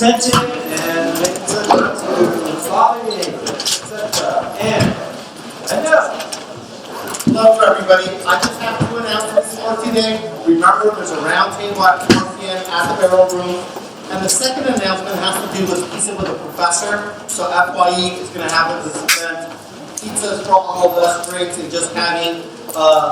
Attention and making attention to solving the English, etc. And now. Hello to everybody. I just have two announcements for today. Remember, there's a round table at 4 p.m. at the Barrel Room. And the second announcement has to do with pizza with a professor. So FYE is going to have this event. Pizzas for all of us, drinks, and just having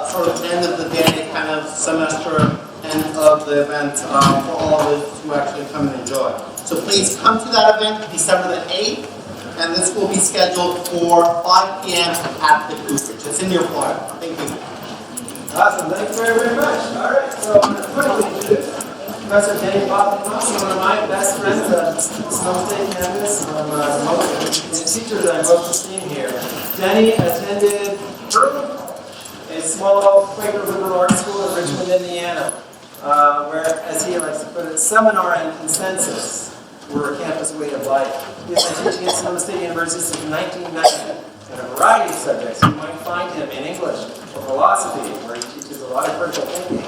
sort of end of the day kind of semester end of the event for all of us who actually come and enjoy. So please come to that event December the 8th, and this will be scheduled for 5 p.m. at the Cooperage. It's in your flyer. Thank you. Awesome. Thank you very, very much. All right. So I'm going to quickly introduce Professor Denny Bozman-Moss, one of my best friends at Snow State campus, the teachers I most esteem here. Denny attended a small Quaker liberal arts school in Richmond, Indiana, where, as he likes to put it, seminar and consensus were a campus way of life. He has been teaching at Snow State University since 1990 in a variety of subjects. You might find him in English or philosophy, where he teaches a lot of critical thinking,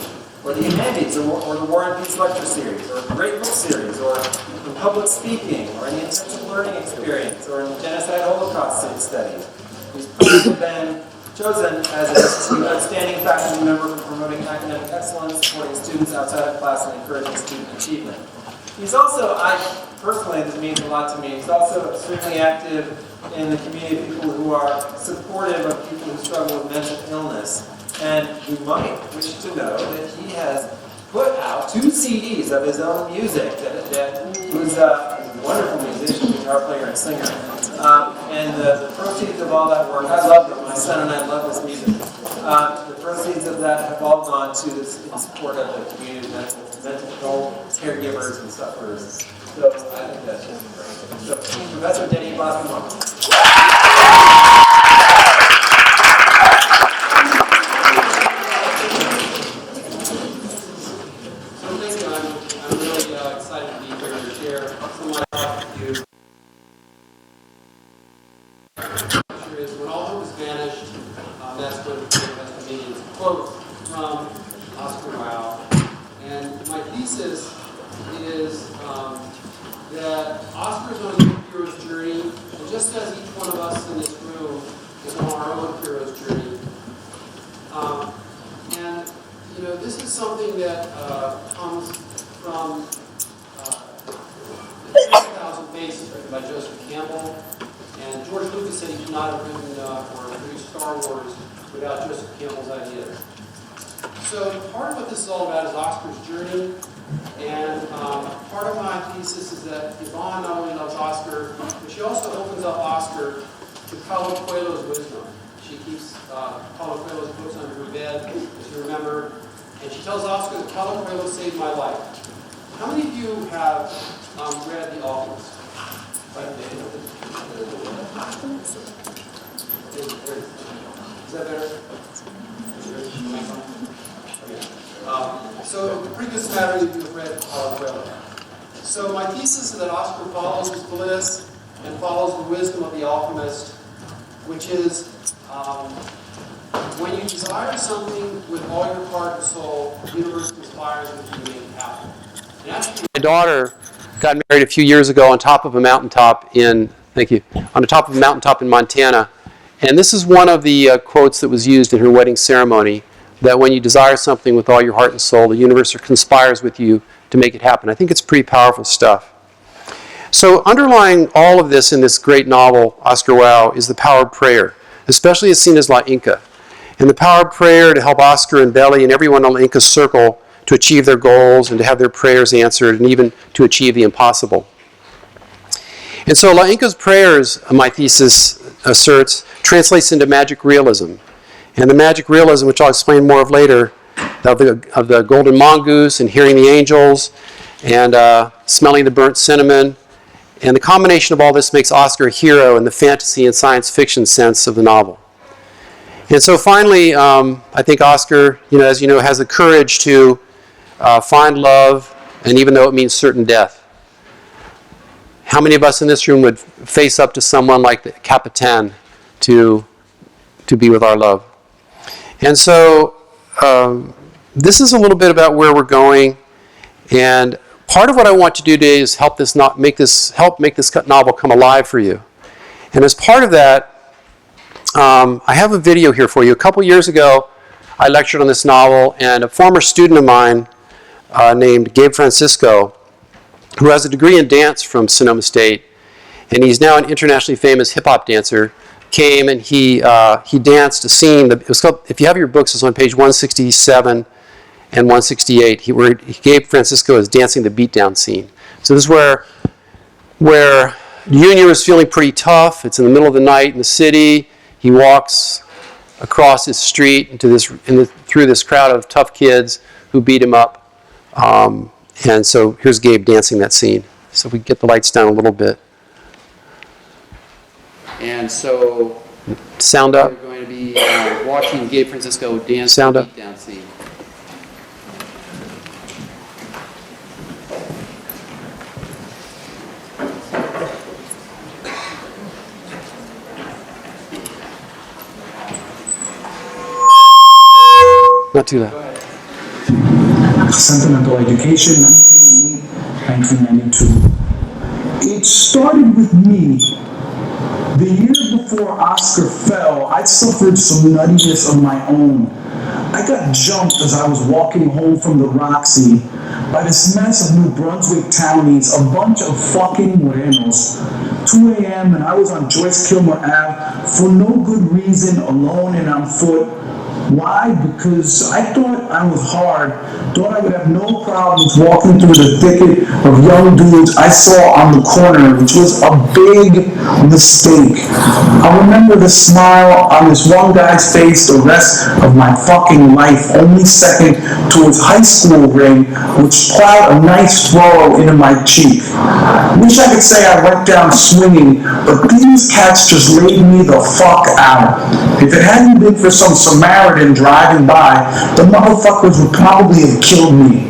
or the humanities, or the War and Peace lecture series, or the Great Book series, or in public speaking, or in the intensive learning experience, or in the genocide Holocaust studies. He's probably been chosen as an outstanding faculty member for promoting academic excellence, supporting students outside of class, and encouraging student achievement. He's also, personally, this means a lot to me, he's also extremely active in the community of people who are supportive of people who struggle with mental illness. And you might wish to know that he has put out 2 CDs of his own music, who's a wonderful musician, guitar player, and singer. And the proceeds of all that work, I love it, my son and I love his music. The proceeds of that have all gone to this in support of the community of mental health caregivers and sufferers. So I think that's just great. So Professor Denny Bozman-Moss. When all hope is vanished, that's what the means. A quote from Oscar Wilde. And my thesis is that Oscar is on a hero's journey, and just as each one of us in this room is on our own hero's journey. And, you know, this is something that comes from 20,000 Faces, written by Joseph Campbell. And George Lucas said he could not have written or produced Star Wars without Joseph Campbell's ideas. So part of what this is all about is Oscar's journey, and part of my thesis is that Yvonne not only loves Oscar, but she also opens up Oscar to Paulo Coelho's wisdom. She keeps Paulo Coelho's books under her bed, as you remember, and she tells Oscar that Paulo Coelho saved my life. How many of you have read The Alchemist? Is that better? So the previous matter you have read Paulo Coelho. So my thesis is that Oscar follows his bliss and follows the wisdom of the alchemist, which is when you desire something with all your heart and soul, the universe conspires with you to make it happen. My daughter got married a few years ago on top of a mountaintop in, on the top of a mountaintop in Montana. And this is one of the quotes that was used in her wedding ceremony, that when you desire something with all your heart and soul, the universe conspires with you to make it happen. I think it's pretty powerful stuff. So underlying all of this in this great novel, Oscar Wilde, is the power of prayer, especially as seen as La Inca. And the power of prayer to help Oscar and Belly and everyone on the Inca circle to achieve their goals and to have their prayers answered and even to achieve the impossible. And so La Inca's prayers, my thesis asserts, translates into magic realism. And the magic realism, which I'll explain more of later, of the golden mongoose and hearing the angels and smelling the burnt cinnamon. And the combination of all this makes Oscar a hero in the fantasy and science fiction sense of the novel. And so finally, I think Oscar, as you know, has the courage to find love, and even though it means certain death. How many of us in this room would face up to someone like the Capitan to be with our love? And so this is a little bit about where we're going, and part of what I want to do today is help make this novel come alive for you. And as part of that, I have a video here for you. A couple years ago, I lectured on this novel, and a former student of mine named Gabe Francisco, who has a degree in dance from Sonoma State, and he's now an internationally famous hip-hop dancer, came and he danced a scene. It was called, if you have your books, it's on page 167 and 168. Gabe Francisco is dancing the beatdown scene. So this is where Junior is feeling pretty tough. It's in the middle of the night in the city. He walks across his street through this crowd of tough kids who beat him up. And so here's Gabe dancing that scene. So if we get the lights down a little bit. And so sound up. We're going to be watching Gabe Francisco dance the beatdown scene. Not too loud. Sentimental Education, 1992. It started with me. The year before Oscar fell, I suffered some nuttiness of my own. I got jumped as I was walking home from the Roxy by this mess of New Brunswick townies, a bunch of fucking morenos. 2 a.m. and I was on Joyce Kilmer Ave for no good reason, alone and on foot. Why? Because I thought I was hard, thought I would have no problems walking through the thicket of young dudes I saw on the corner, which was a big mistake. I remember the smile on this one guy's face the rest of my fucking life, only second to his high school ring, which plowed a nice furrow into my cheek. Wish I could say I went down swinging, but these cats just laid me the fuck out. If it hadn't been for some Samaritan driving by, the motherfuckers would probably have killed me.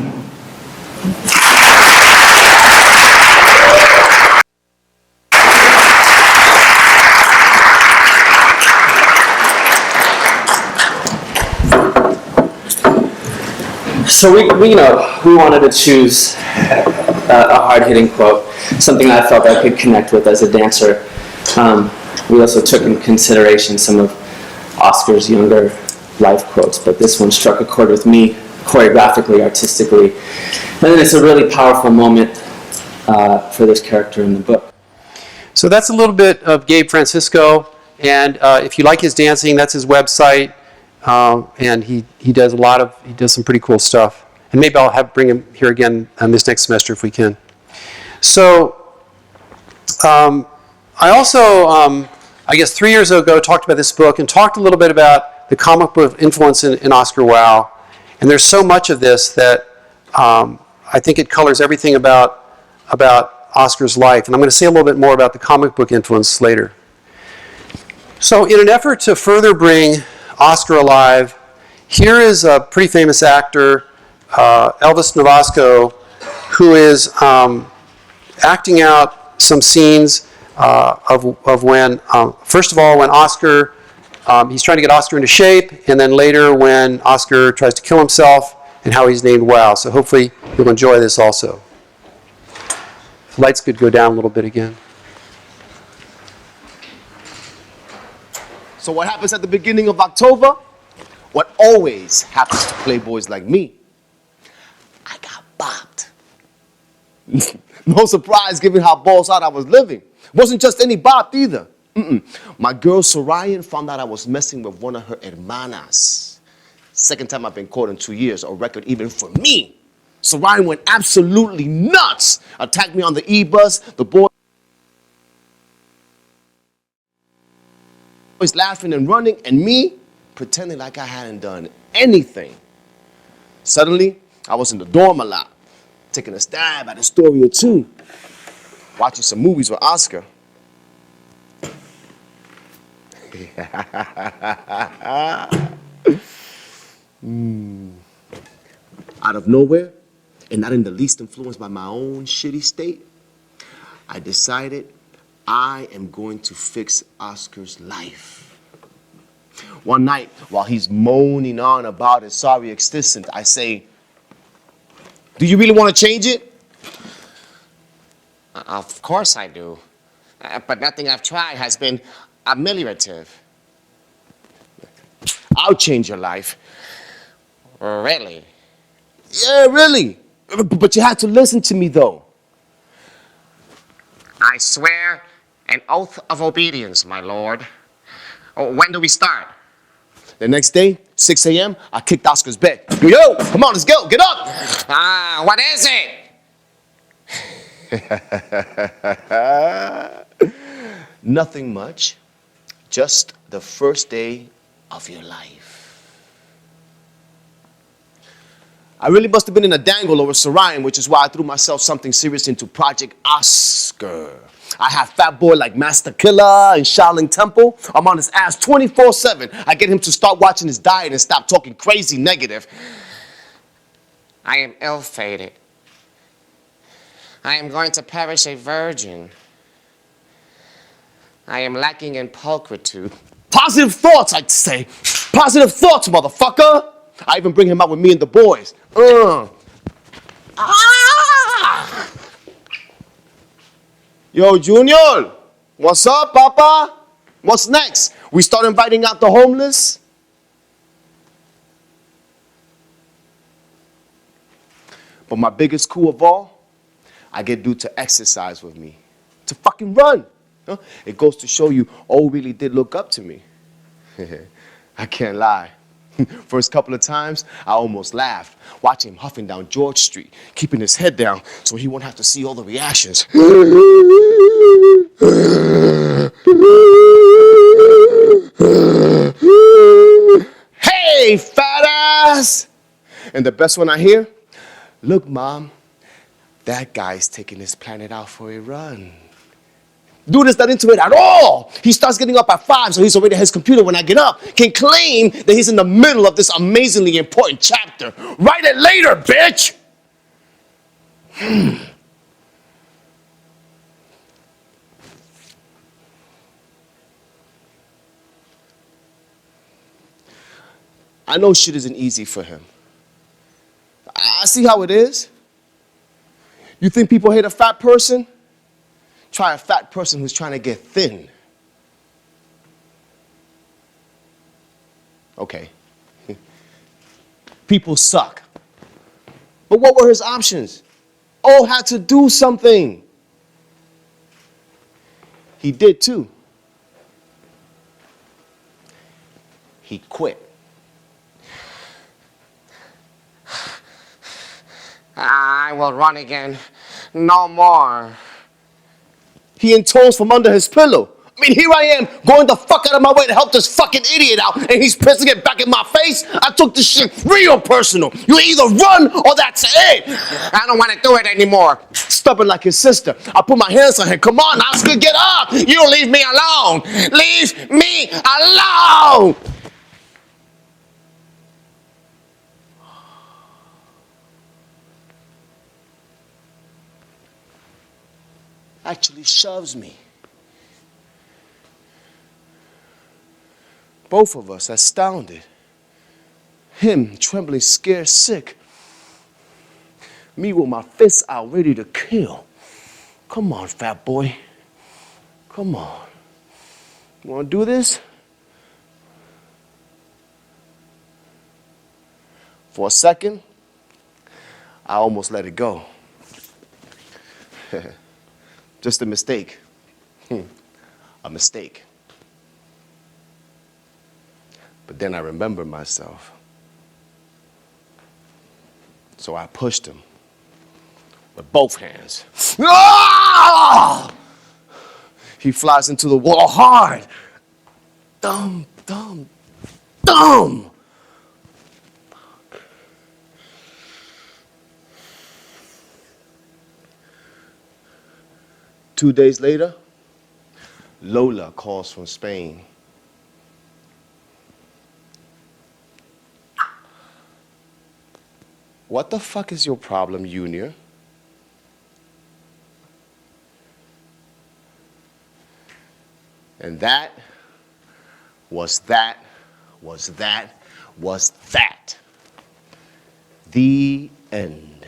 So we wanted to choose a hard-hitting quote, something I felt I could connect with as a dancer. We also took into consideration some of Oscar's younger life quotes, but this one struck a chord with me choreographically, artistically. And then it's a really powerful moment for this character in the book. So that's a little bit of Gabe Francisco, and if you like his dancing, that's his website, and he does some pretty cool stuff. And maybe I'll bring him here again this next semester if we can. So I also, I guess 3 years ago, talked about this book and talked a little bit about the comic book influence in Oscar Wilde. And there's so much of this that I think it colors everything about Oscar's life. And I'm going to say a little bit more about the comic book influence later. So in an effort to further bring Oscar alive, here is a pretty famous actor, Elvis Navasco, who is acting out some scenes of when, first of all, when Oscar, he's trying to get Oscar into shape, and then later when Oscar tries to kill himself, and how he's named Wow. So hopefully you'll enjoy this also. The lights could go down a little bit again. So what happens at the beginning of October? What always happens to playboys like me? I got bopped. No surprise given how balls out I was living. Wasn't just any bop either. My girl Sorayan found out I was messing with one of her hermanas. Second time I've been caught in 2 years, a record even for me. Sorayan went absolutely nuts. Attacked me on the E-bus. The boys laughing and running, and me pretending like I hadn't done anything. Suddenly, I was in the dorm a lot, taking a stab at a story or two, watching some movies with Oscar. Out of nowhere, and not in the least influenced by my own shitty state, I decided I am going to fix Oscar's life. One night, while he's moaning on about his sorry existence, I say, "Do you really want to change it?" Of course I do. But nothing I've tried has been ameliorative. I'll change your life. Really? Yeah, really. But you have to listen to me, though. I swear an oath of obedience, my lord. Oh, when do we start? The next day, 6 a.m., I kicked Oscar's bed. Yo, come on, let's go. Get up. What is it? Nothing much. Just the first day of your life. I really must have been in a dangle over Sarian, which is why I threw myself something serious into Project Oscar. I have Fat Boy like Master Killer in Shaolin Temple. I'm on his ass 24/7. I get him to start watching his diet and stop talking crazy negative. I am ill-fated. I am going to perish a virgin. I am lacking in pulchritude. Positive thoughts, I'd say. Positive thoughts, motherfucker. I even bring him out with me and the boys. Yo, Junior, what's up, Papa? What's next? We start inviting out the homeless? But my biggest coup of all, I get dude to exercise with me. To fucking run. Huh? It goes to show you, all really did look up to me. I can't lie. First couple of times, I almost laughed, watching him huffing down George Street, keeping his head down so he won't have to see all the reactions. Hey, fat ass! And the best one I hear, look, Mom, that guy's taking his planet out for a run. Dude is not into it at all. He starts getting up at 5, so he's already at his computer when I get up. Can claim that he's in the middle of this amazingly important chapter. Write it later, bitch! I know shit isn't easy for him. I see how it is. You think people hate a fat person? Try a fat person who's trying to get thin. Okay. People suck. But what were his options? All had to do something. He did too. He quit. I will run again. No more. He intones from under his pillow. I mean, here I am, going the fuck out of my way to help this fucking idiot out, and he's pressing it back in my face. I took this shit real personal. You either run or that's it. I don't want to do it anymore. Stubborn like his sister. I put my hands on him. Come on, Oscar, get up. You don't leave me alone. Leave me alone. Actually shoves me. Both of us astounded. Him trembling, scared, sick. Me with my fists out, ready to kill. Come on, fat boy. Come on. You wanna do this? For a second, I almost let it go. Just a mistake. A mistake. But then I remembered myself. So I pushed him with both hands. Ah! He flies into the wall hard. Dumb, dumb, dumb. 2 days later, Lola calls from Spain. What the fuck is your problem, Junior? And that was that. The end.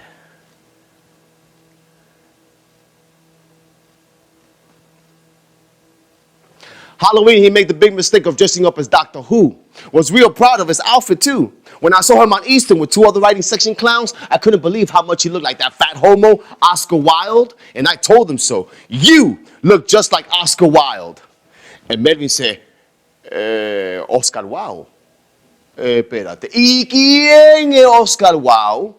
Halloween, he made the big mistake of dressing up as Doctor Who. Was real proud of his outfit, too. When I saw him on Eastern with 2 other writing section clowns, I couldn't believe how much he looked like that fat homo, Oscar Wilde. And I told him so. You look just like Oscar Wilde. And Melvin said, Oscar Wilde. Espérate. ¿Y quién es Oscar Wilde?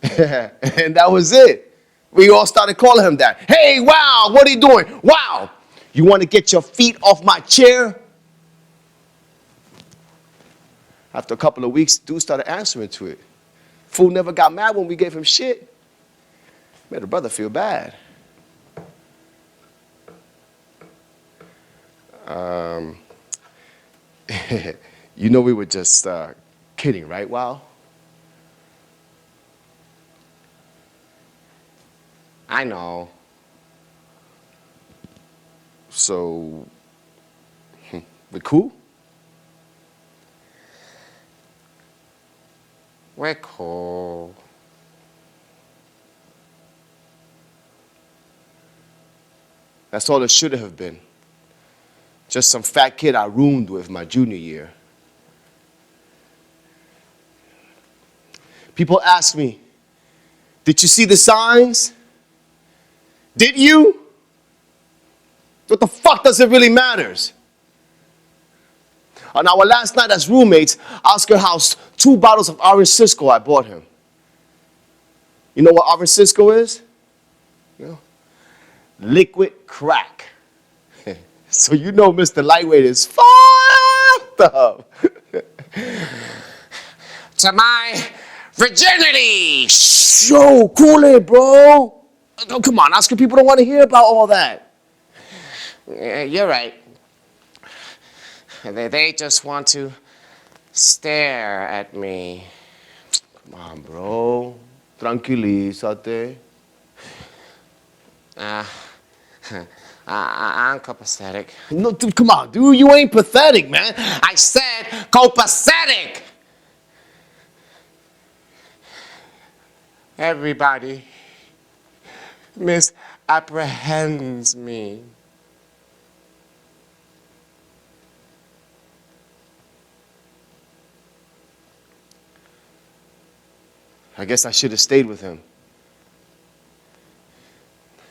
And that was it. We all started calling him that. Hey, wow, what are you doing? Wow, you want to get your feet off my chair? After a couple of weeks, dude started answering to it. Fool never got mad when we gave him shit. Made a brother feel bad. You know we were just kidding, right, Wow? I know. So, we cool? We're cool. That's all it should have been. Just some fat kid I roomed with my junior year. People ask me, did you see the signs? Did you? What the fuck does it really matters? On our last night as roommates, Oscar housed 2 bottles of Orange Cisco I bought him. You know what Orange Cisco is? You know? Liquid crack. So you know Mr. Lightweight is fucked up. To my virginity! Yo, cool it, bro. Oh, come on, Oscar, people don't want to hear about all that. Yeah, you're right. They just want to stare at me. Come on, bro. Tranquilízate. I'm copacetic. No, dude, come on, dude. You ain't pathetic, man. I said copacetic. Everybody misapprehends me. I guess I should have stayed with him.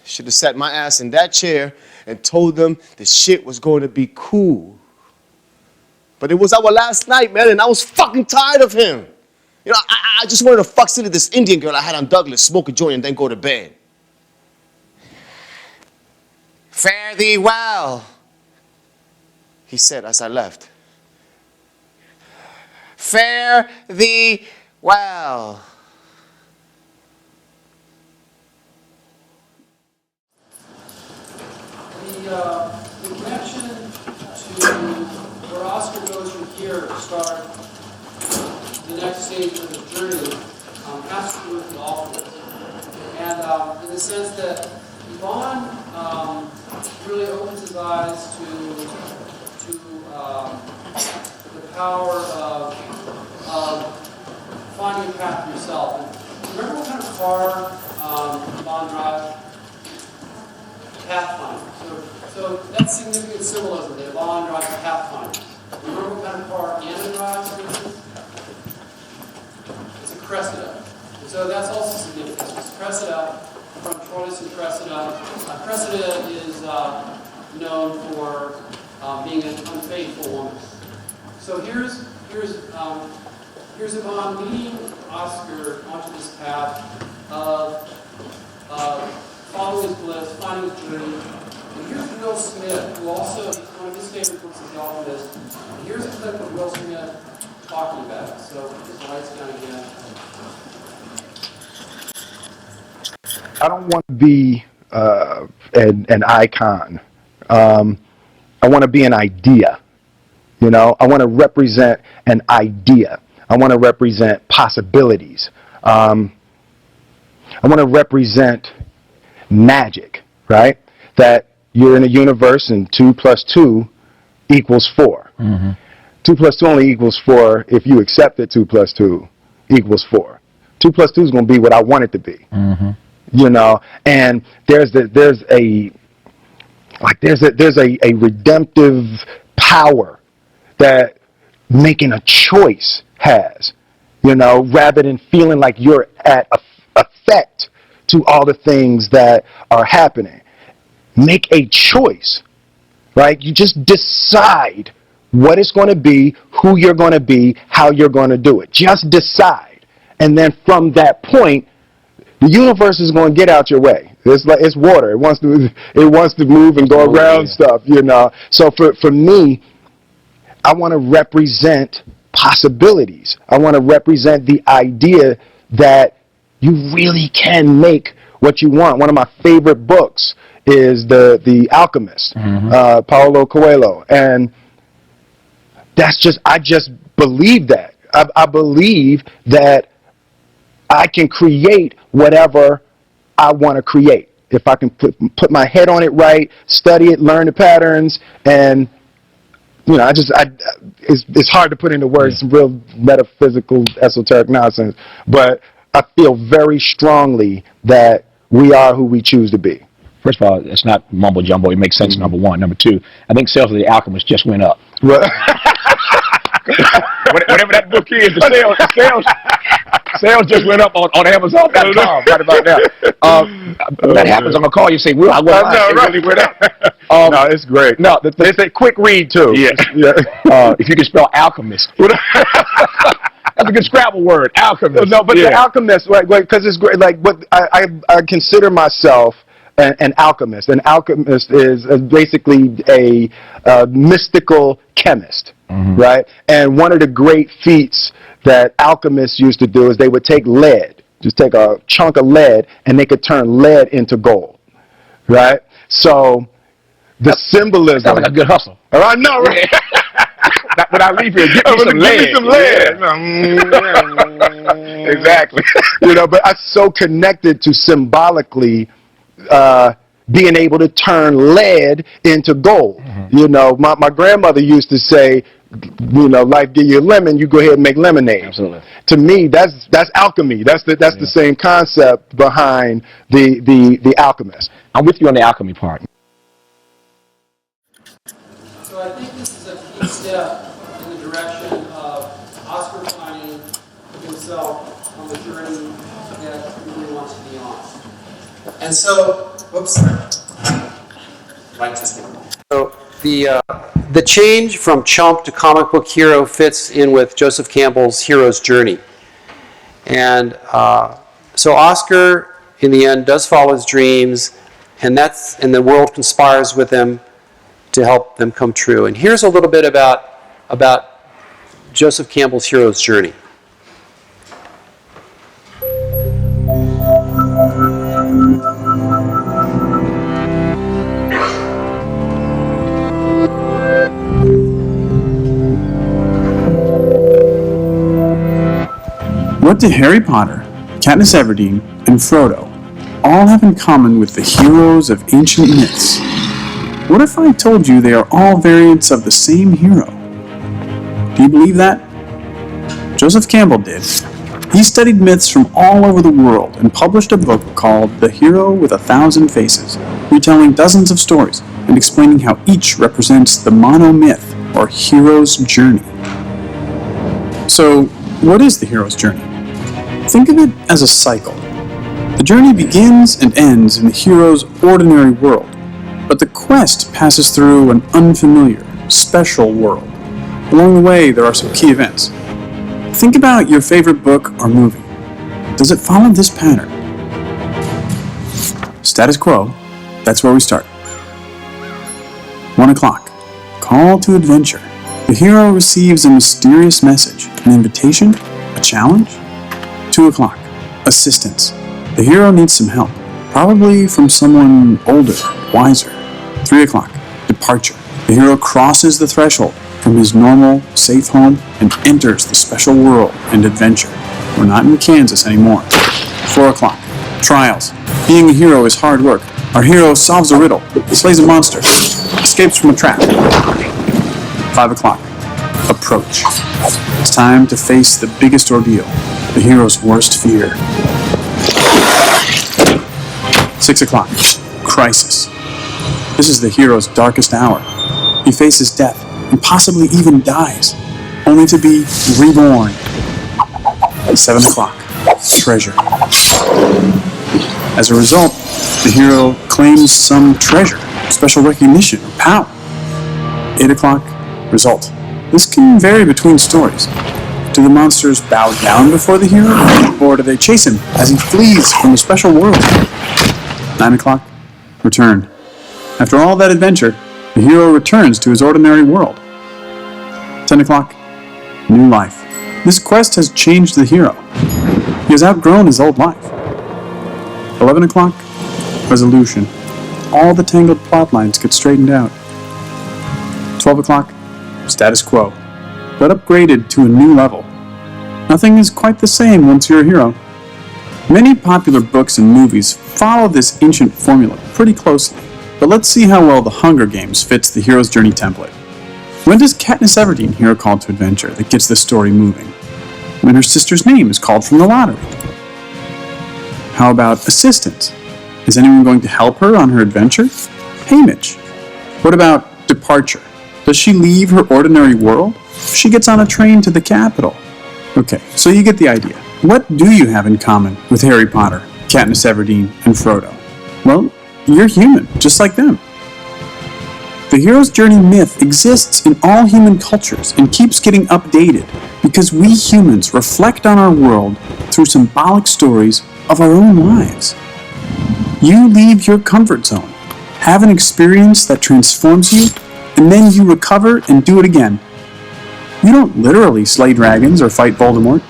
Should have sat my ass in that chair and told them the shit was going to be cool. But it was our last night, man, and I was fucking tired of him. You know, I just wanted to fuck silly this Indian girl I had on Douglas, smoke a joint, and then go to bed. Fare thee well, he said as I left. Fare thee well. The connection to where Oscar goes from here to start the next stage of his journey has to do with the alternate. And in the sense that Yvonne really opens his eyes to the power of finding a path for yourself. And remember what kind of car Yvonne drives? Pathfinder. So that's significant symbolism that Yvonne drives a Pathfinder. Remember what kind of car Anna drives, for instance? It's a Cressida. And so that's also significant. It's Cressida from Troilus and Cressida. Cressida is known for being an unfaithful woman. So here's Yvonne leading Oscar onto this path of following his bliss, finding his journey. And here's Will Smith, who also, one of his favorite books is The Alchemist. And here's a clip of Will Smith talking about it. So his lights down again. I don't want to be an icon. I want to be an idea. You know, I want to represent an idea. I want to represent possibilities. I want to represent magic, right? That you're in a universe and 2 + 2 = 4. Mm-hmm. 2 + 2 only equals 4 if you accept that 2 + 2 = 4. 2 + 2 is going to be what I want it to be. Mm-hmm. You know, and there's a Like there's a redemptive power that making a choice has, you know, rather than feeling like you're at effect to all the things that are happening. Make a choice, right? You just decide what it's going to be, who you're going to be, how you're going to do it. Just decide. And then from that point, the universe is going to get out your way. It's water. It wants to move and go around stuff, you know. So for me, I want to represent possibilities. I want to represent the idea that you really can make what you want. One of my favorite books is The Alchemist, Paulo Coelho. And I just believe that. I believe that I can create whatever I want to create. If I can put my head on it right, study it, learn the patterns, and you know, it's hard to put into words some real metaphysical, esoteric nonsense, but I feel very strongly that we are who we choose to be. First of all, it's not mumbo jumbo. It makes sense, number one. Number two, I think sales of The Alchemist just went up. Whatever that book is, sales just went up on Amazon.com right about now. That happens, I'm going to call you and say, well, I went up. It really went up. No, it's great. No, it's a quick read, too. Yeah. If you can spell alchemist. That's a good Scrabble word, alchemist. No, but the alchemist, because it's great. Like, what I consider myself an alchemist. An alchemist is basically a mystical chemist, right? And one of the great feats that alchemists used to do is they would take lead, just take a chunk of lead, and they could turn lead into gold, right? So the symbolism. Sounds like a good hustle. I know, right? When I leave here, get me some lead. Give me some lead. Exactly. You know, but I'm so connected to symbolically being able to turn lead into gold. You know, my grandmother used to say, you know, life give you a lemon, you go ahead and make lemonade. Absolutely. To me, that's alchemy. That's the same concept behind the alchemist. I'm with you on the alchemy part. So I think this is a key step in the direction of Oscar finding himself on the journey that he really wants to be on. And so, whoops, mic testing. So the change from chump to comic book hero fits in with Joseph Campbell's hero's journey. And so Oscar, in the end, does follow his dreams, and the world conspires with him to help them come true. And here's a little bit about Joseph Campbell's hero's journey. What do Harry Potter, Katniss Everdeen, and Frodo all have in common with the heroes of ancient myths? What if I told you they are all variants of the same hero? Do you believe that? Joseph Campbell did. He studied myths from all over the world and published a book called The Hero with 1,000 Faces, retelling dozens of stories and explaining how each represents the monomyth or hero's journey. So, what is the hero's journey? Think of it as a cycle. The journey begins and ends in the hero's ordinary world, but the quest passes through an unfamiliar, special world. Along the way, there are some key events. Think about your favorite book or movie. Does it follow this pattern? Status quo, that's where we start. 1 o'clock, call to adventure. The hero receives a mysterious message, an invitation, a challenge. 2 o'clock, assistance. The hero needs some help, probably from someone older, wiser. 3 o'clock, departure. The hero crosses the threshold from his normal, safe home and enters the special world and adventure. We're not in Kansas anymore. 4 o'clock, trials. Being a hero is hard work. Our hero solves a riddle, slays a monster, escapes from a trap. 5 o'clock, approach. It's time to face the biggest ordeal, the hero's worst fear. 6 o'clock, crisis. This is the hero's darkest hour. He faces death and possibly even dies, only to be reborn. At 7 o'clock, treasure. As a result, the hero claims some treasure, special recognition, or power. 8 o'clock, result. This can vary between stories. Do the monsters bow down before the hero, or do they chase him as he flees from the special world? 9 o'clock, return. After all that adventure, the hero returns to his ordinary world. 10 o'clock, new life. This quest has changed the hero. He has outgrown his old life. 11 o'clock, resolution. All the tangled plot lines get straightened out. 12 o'clock, status quo, but upgraded to a new level. Nothing is quite the same once you're a hero. Many popular books and movies follow this ancient formula pretty closely, but let's see how well The Hunger Games fits the hero's journey template. When does Katniss Everdeen hear a call to adventure that gets the story moving? When her sister's name is called from the lottery. How about assistance? Is anyone going to help her on her adventure? Hey, Mitch. What about departure? Does she leave her ordinary world? She gets on a train to the capital. Okay, so you get the idea. What do you have in common with Harry Potter, Katniss Everdeen, and Frodo? Well, you're human, just like them. The hero's journey myth exists in all human cultures and keeps getting updated because we humans reflect on our world through symbolic stories of our own lives. You leave your comfort zone, have an experience that transforms you, and then you recover and do it again. You don't literally slay dragons or fight Voldemort,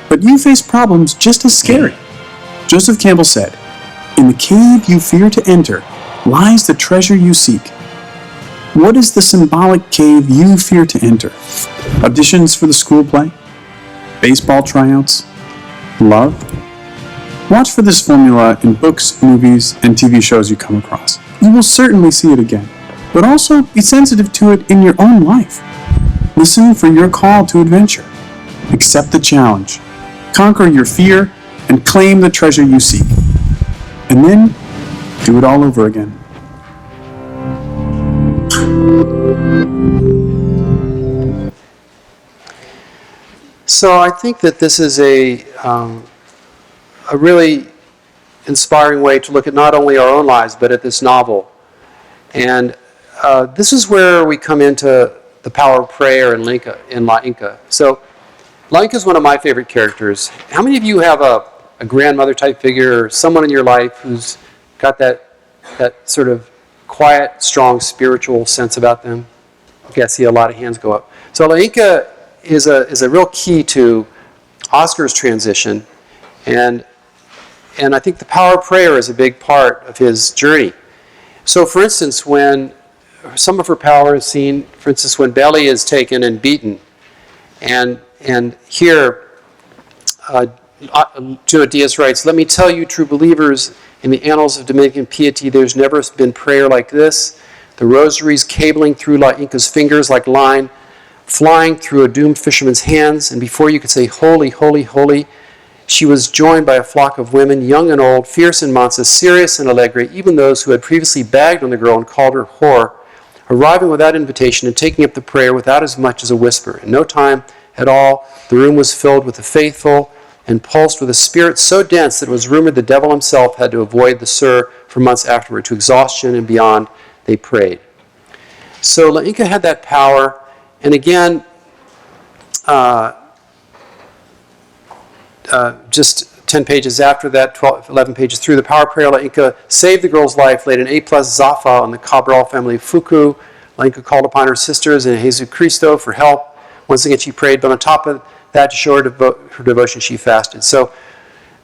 but you face problems just as scary. Joseph Campbell said, "In the cave you fear to enter lies the treasure you seek." What is the symbolic cave you fear to enter? Auditions for the school play? Baseball tryouts? Love? Watch for this formula in books, movies, and TV shows you come across. You will certainly see it again, but also be sensitive to it in your own life. Listen for your call to adventure. Accept the challenge. Conquer your fear and claim the treasure you seek. And then, do it all over again. So I think that this is a really inspiring way to look at not only our own lives, but at this novel. And this is where we come into the power of prayer in La Inca. So La Inca is one of my favorite characters. How many of you have a grandmother type figure or someone in your life who's got that sort of quiet, strong, spiritual sense about them? Okay, I see a lot of hands go up. So La Inca is a real key to Oscar's transition, and I think the power of prayer is a big part of his journey. So, for instance, when some of her power is seen, for instance, when Belly is taken and beaten, and here Junot Diaz writes, "Let me tell you, true believers, in the annals of Dominican piety, there's never been prayer like this. The rosaries cabling through La Inca's fingers like line, flying through a doomed fisherman's hands, and before you could say, 'Holy, holy, holy,' she was joined by a flock of women, young and old, fierce and mansa, serious and alegre, even those who had previously bagged on the girl and called her whore, arriving without invitation and taking up the prayer without as much as a whisper. In no time at all, the room was filled with the faithful and pulsed with a spirit so dense that it was rumored the devil himself had to avoid the Sur for months afterward. To exhaustion and beyond, they prayed." So La Inca had that power, and again, just 10 pages after that, 11 pages through, the power of prayer, La Inca saved the girl's life, laid an A+ Zafa on the Cabral family of Fuku. La Inca called upon her sisters and Jesus Cristo for help. Once again, she prayed, but on top of that, to show her devotion, she fasted. So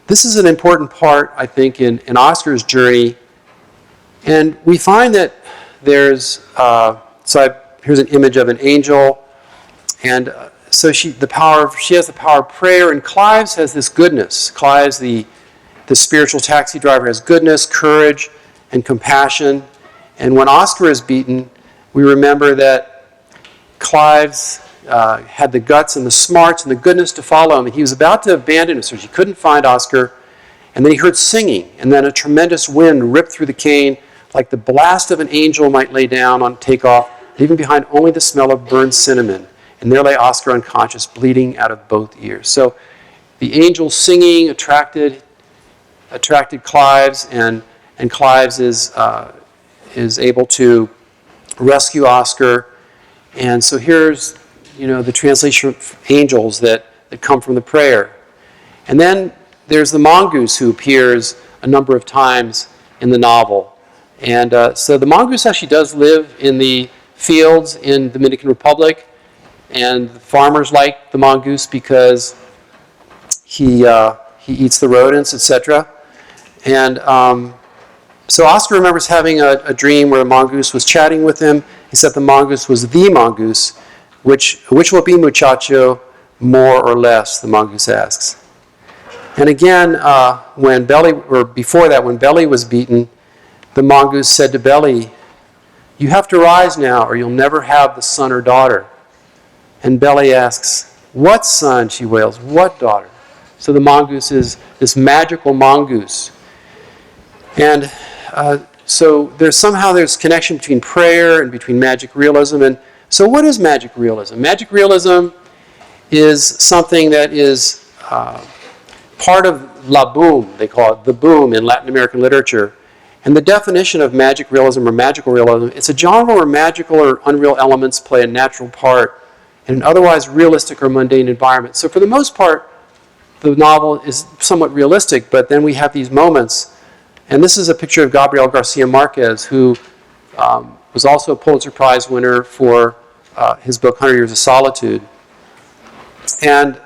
this is an important part, I think, in Oscar's journey. And we find that there's, here's an image of an angel, and so she has the power of prayer, and Clives has this goodness. Clives, the spiritual taxi driver, has goodness, courage, and compassion. And when Oscar is beaten, we remember that Clives had the guts and the smarts and the goodness to follow him. And he was about to abandon his search. He couldn't find Oscar. And then he heard singing. And then a tremendous wind ripped through the cane like the blast of an angel might lay down on takeoff, leaving behind only the smell of burned cinnamon. And there lay Oscar unconscious, bleeding out of both ears. So the angel singing attracted Clives, and Clives is able to rescue Oscar. And so here's, the translation of angels that come from the prayer. And then there's the mongoose who appears a number of times in the novel. And so the mongoose actually does live in the fields in the Dominican Republic. And the farmers like the mongoose because he eats the rodents, etc. And so Oscar remembers having a dream where a mongoose was chatting with him. He said the mongoose was the mongoose. Which will be, muchacho, more or less, the mongoose asks. And again, when Belly was beaten, the mongoose said to Belly, "You have to rise now, or you'll never have the son or daughter." And Belly asks, "What son?" she wails. "What daughter?" So the mongoose is this magical mongoose. And so there's connection between prayer and between magic realism. And so what is magic realism? Magic realism is something that is part of la boom, they call it the boom in Latin American literature. And the definition of magic realism or magical realism, it's a genre where magical or unreal elements play a natural part in an otherwise realistic or mundane environment. So for the most part, the novel is somewhat realistic, but then we have these moments. And this is a picture of Gabriel Garcia Marquez, who was also a Pulitzer Prize winner for his book, 100 Years of Solitude. And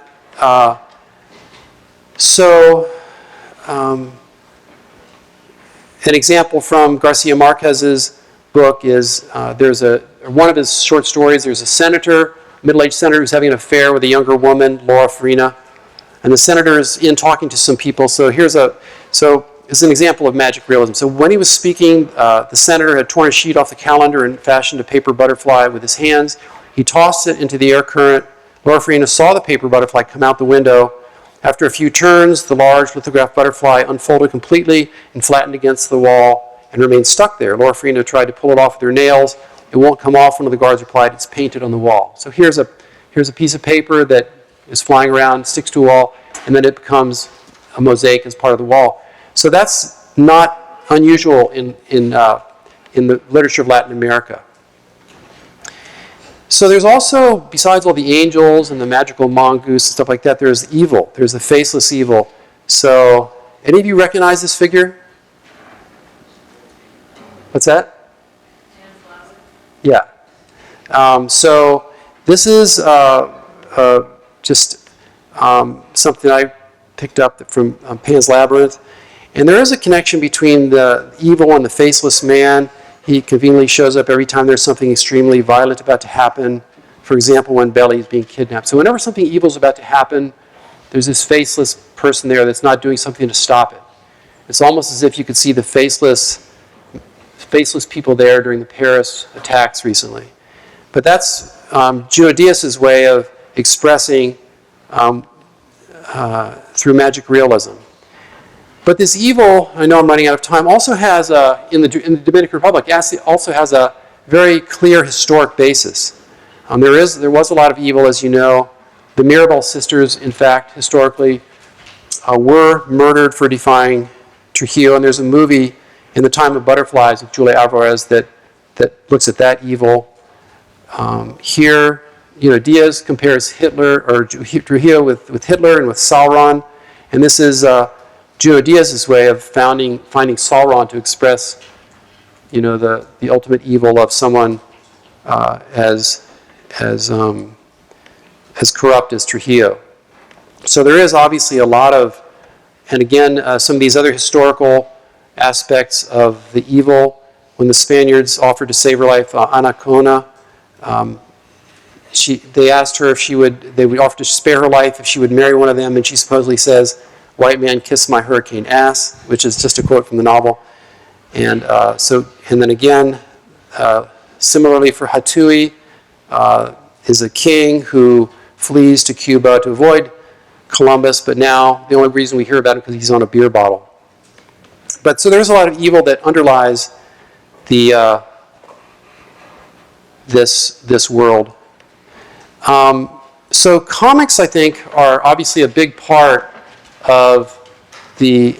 an example from Garcia Marquez's book is there's one of his short stories, there's a senator, middle-aged senator who's having an affair with a younger woman, Laura Farina. And the senator is in talking to some people. So it's an example of magic realism. So when he was speaking, the senator had torn a sheet off the calendar and fashioned a paper butterfly with his hands. He tossed it into the air current. Laura Farina saw the paper butterfly come out the window. After a few turns, the large lithographed butterfly unfolded completely and flattened against the wall and remained stuck there. Laura Farina tried to pull it off with her nails. It won't come off. One of the guards replied, "It's painted on the wall." So here's a piece of paper that is flying around, sticks to a wall, and then it becomes a mosaic as part of the wall. So that's not unusual in the literature of Latin America. So there's also, besides all the angels and the magical mongoose and stuff like that, there's evil. There's the faceless evil. So, any of you recognize this figure? What's that? Yeah. So this is just something I picked up from Pan's Labyrinth. And there is a connection between the evil and the faceless man. He conveniently shows up every time there's something extremely violent about to happen. For example, when Belly is being kidnapped. So whenever something evil is about to happen, there's this faceless person there that's not doing something to stop it. It's almost as if you could see the faceless people there during the Paris attacks recently. But that's Junot Díaz's way of expressing through magic realism. But this evil, I know I'm running out of time, also has, in the Dominican Republic, also has a very clear historic basis. There was a lot of evil, as you know. The Mirabal sisters, in fact, historically, were murdered for defying Trujillo, and there's a movie, In the Time of Butterflies, with Julia Alvarez, that looks at that evil. Here, Diaz compares Trujillo with Hitler and with Sauron, and this is Junot Díaz's way of finding Sauron to express, the ultimate evil of someone as corrupt as Trujillo. So there is obviously a lot of, and again, some of these other historical aspects of the evil. When the Spaniards offered to save her life, Anacona, they asked her if they would offer to spare her life if she would marry one of them, and she supposedly says, "White man, kiss my hurricane ass," which is just a quote from the novel. And then again, similarly for Hatui, is a king who flees to Cuba to avoid Columbus, but now the only reason we hear about him is because he's on a beer bottle. But so there's a lot of evil that underlies the this world. So comics, I think, are obviously a big part of the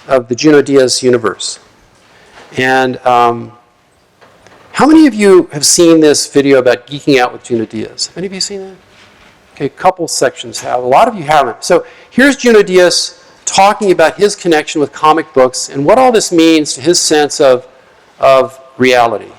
Junot Díaz universe. And how many of you have seen this video about geeking out with Junot Díaz? Have any of you seen that? Okay, a couple sections have. A lot of you haven't. So here's Junot Díaz talking about his connection with comic books and what all this means to his sense of reality.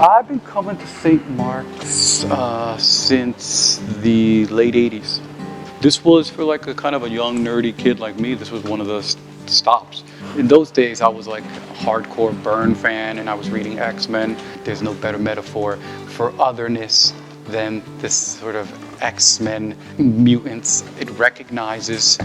I've been coming to St. Mark's since the late 80s. This was for like a kind of a young nerdy kid like me. This was one of the stops. In those days I was like a hardcore Byrne fan and I was reading X-Men. There's no better metaphor for otherness than this sort of X-Men mutants. It recognizes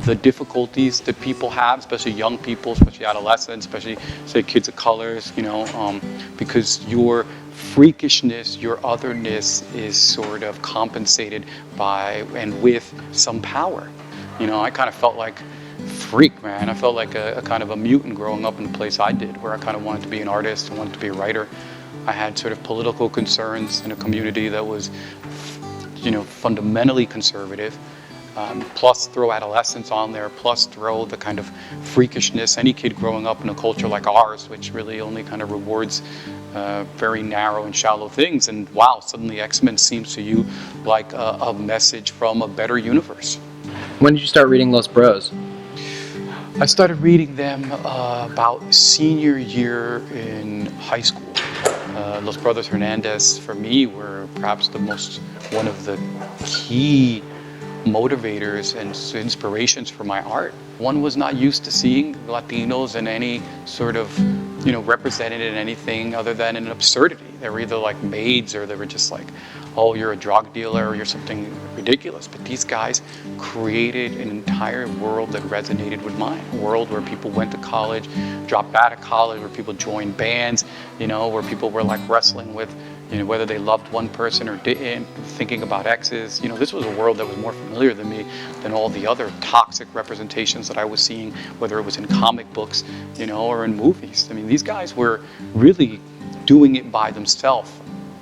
the difficulties that people have, especially young people, especially adolescents, especially say kids of colors, you know, because your freakishness, your otherness is sort of compensated by and with some power. You know, I kind of felt like freak, man. I felt like a kind of a mutant growing up in the place I did, where I kind of wanted to be an artist, I wanted to be a writer. I had sort of political concerns in a community that was, you know, fundamentally conservative. Plus throw adolescence on there, plus throw the kind of freakishness. Any kid growing up in a culture like ours, which really only kind of rewards very narrow and shallow things, and wow, suddenly X-Men seems to you like a message from a better universe. When did you start reading Los Bros? I started reading them about senior year in high school. Los Brothers Hernandez, for me, were perhaps one of the key motivators and inspirations for my art. One was not used to seeing Latinos in any sort of, you know, represented in anything other than an absurdity. They were either like maids or they were just like, oh, you're a drug dealer or you're something ridiculous. But these guys created an entire world that resonated with mine. A world where people went to college, dropped out of college, where people joined bands, you know, where people were like wrestling with, you know, whether they loved one person or didn't, thinking about exes. You know, this was a world that was more familiar to me than all the other toxic representations that I was seeing, whether it was in comic books, you know, or in movies. I mean, these guys were really doing it by themselves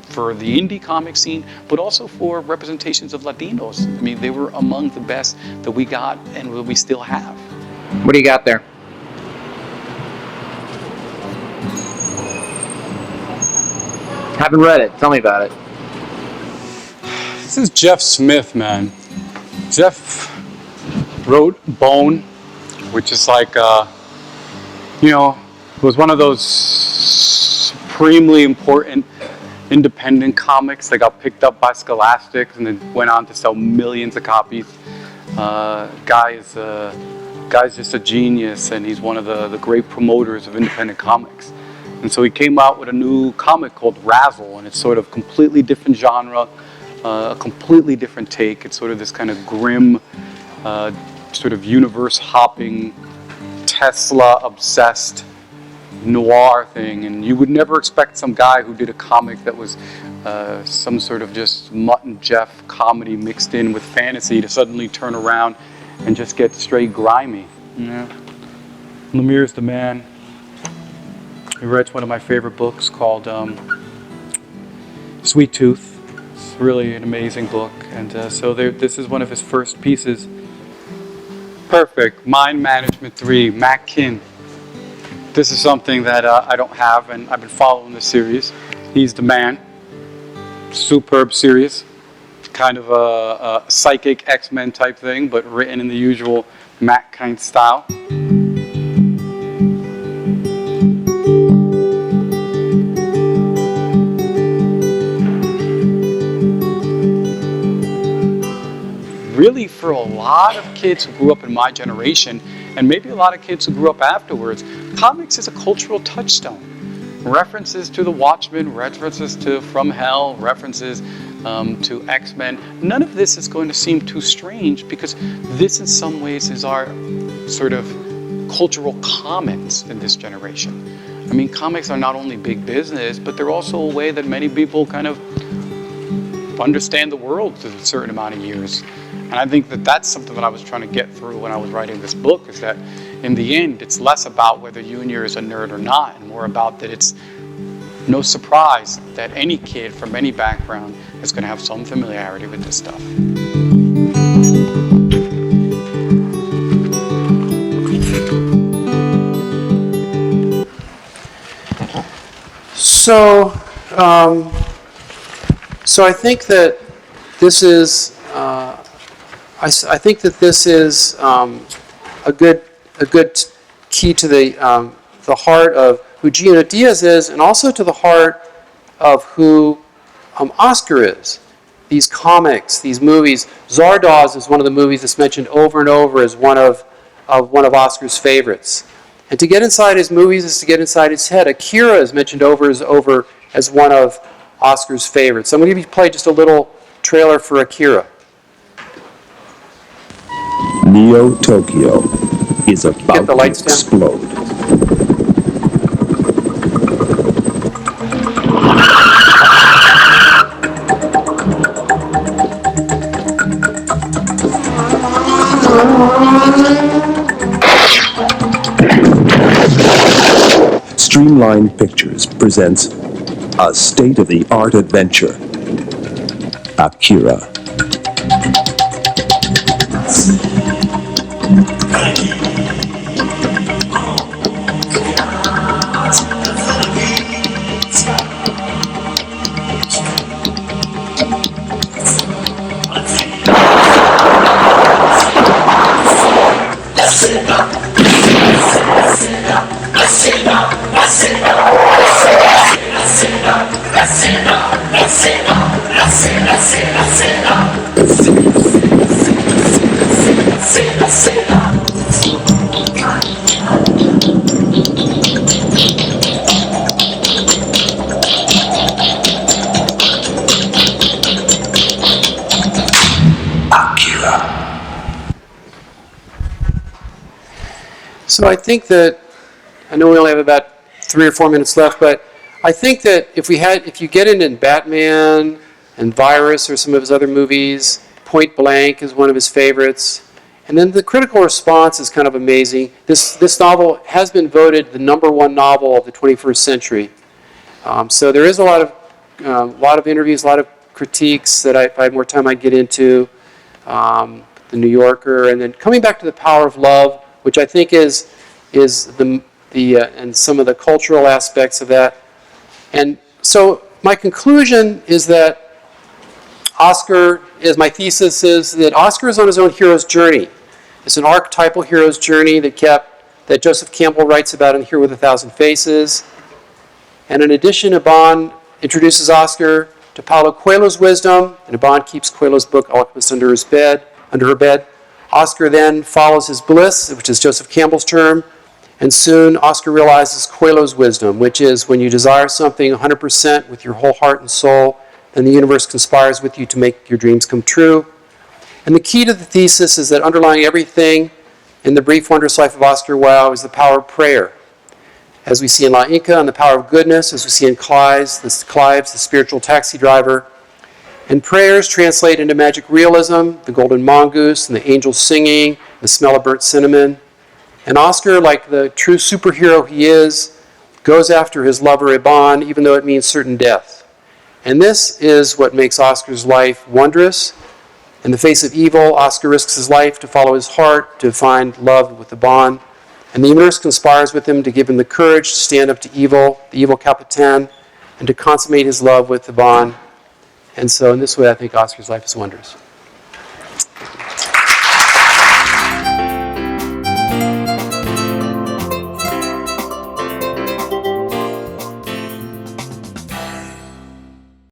for the indie comic scene, but also for representations of Latinos. I mean, they were among the best that we got and that we still have. What do you got there? Haven't read it. Tell me about it. This is Jeff Smith, man. Jeff wrote Bone, which is like, you know, it was one of those supremely important independent comics that got picked up by Scholastic and then went on to sell millions of copies. Guy's just a genius, and he's one of the great promoters of independent comics. And so he came out with a new comic called Razzle, and it's sort of completely different genre, a completely different take. It's sort of this kind of grim, sort of universe-hopping, Tesla-obsessed noir thing. And you would never expect some guy who did a comic that was some sort of just Mutt and Jeff comedy mixed in with fantasy to suddenly turn around and just get straight grimy. Yeah. Lemire's the man. He writes one of my favorite books called Sweet Tooth. It's really an amazing book, and so this is one of his first pieces. Perfect. Mind Management 3, Matt Kinn. This is something that I don't have, and I've been following this series. He's the man. Superb series. Kind of a psychic X-Men type thing, but written in the usual Matt kind style. Really, for a lot of kids who grew up in my generation, and maybe a lot of kids who grew up afterwards, comics is a cultural touchstone. References to The Watchmen, references to From Hell, references to X-Men. None of this is going to seem too strange because this in some ways is our sort of cultural commons in this generation. I mean, comics are not only big business, but they're also a way that many people kind of understand the world through a certain amount of years. And I think that that's something that I was trying to get through when I was writing this book, is that in the end, it's less about whether Junior is a nerd or not, and more about that it's no surprise that any kid from any background is going to have some familiarity with this stuff. So I think that this is I think that this is a good key to the heart of who Gino Diaz is, and also to the heart of who Oscar is. These comics, these movies. Zardoz is one of the movies that's mentioned over and over as one of Oscar's favorites. And to get inside his movies is to get inside his head. Akira is mentioned over as one of Oscar's favorites. So I'm going to play just a little trailer for Akira. Neo Tokyo is about to explode. Streamline Pictures presents a state-of-the-art adventure, Akira. So I think that, I know we only have about 3 or 4 minutes left, but I think that if you get into Batman and Virus or some of his other movies, Point Blank is one of his favorites, and then the critical response is kind of amazing. This novel has been voted the #1 novel of the 21st century. So there is a lot of interviews, a lot of critiques that if I had more time I'd get into. The New Yorker, and then coming back to The Power of Love, which I think is and some of the cultural aspects of that. And so my conclusion is that my thesis is that Oscar is on his own hero's journey. It's an archetypal hero's journey that Joseph Campbell writes about in Here with a Thousand Faces. And in addition, Eban introduces Oscar to Paulo Coelho's wisdom, and Eban keeps Coelho's book Alchemist under her bed. Oscar then follows his bliss, which is Joseph Campbell's term, and soon Oscar realizes Coelho's wisdom, which is when you desire something 100% with your whole heart and soul, then the universe conspires with you to make your dreams come true. And the key to the thesis is that underlying everything in the brief, wondrous life of Oscar Wilde is the power of prayer. As we see in La Inca, and the power of goodness, as we see in Clives, the spiritual taxi driver. And prayers translate into magic realism, the golden mongoose, and the angels singing, the smell of burnt cinnamon. And Oscar, like the true superhero he is, goes after his lover Eban, even though it means certain death. And this is what makes Oscar's life wondrous. In the face of evil, Oscar risks his life to follow his heart, to find love with Eban. And the universe conspires with him to give him the courage to stand up to evil, the evil Capitan, and to consummate his love with Eban. And so in this way, I think Oscar's life is wondrous.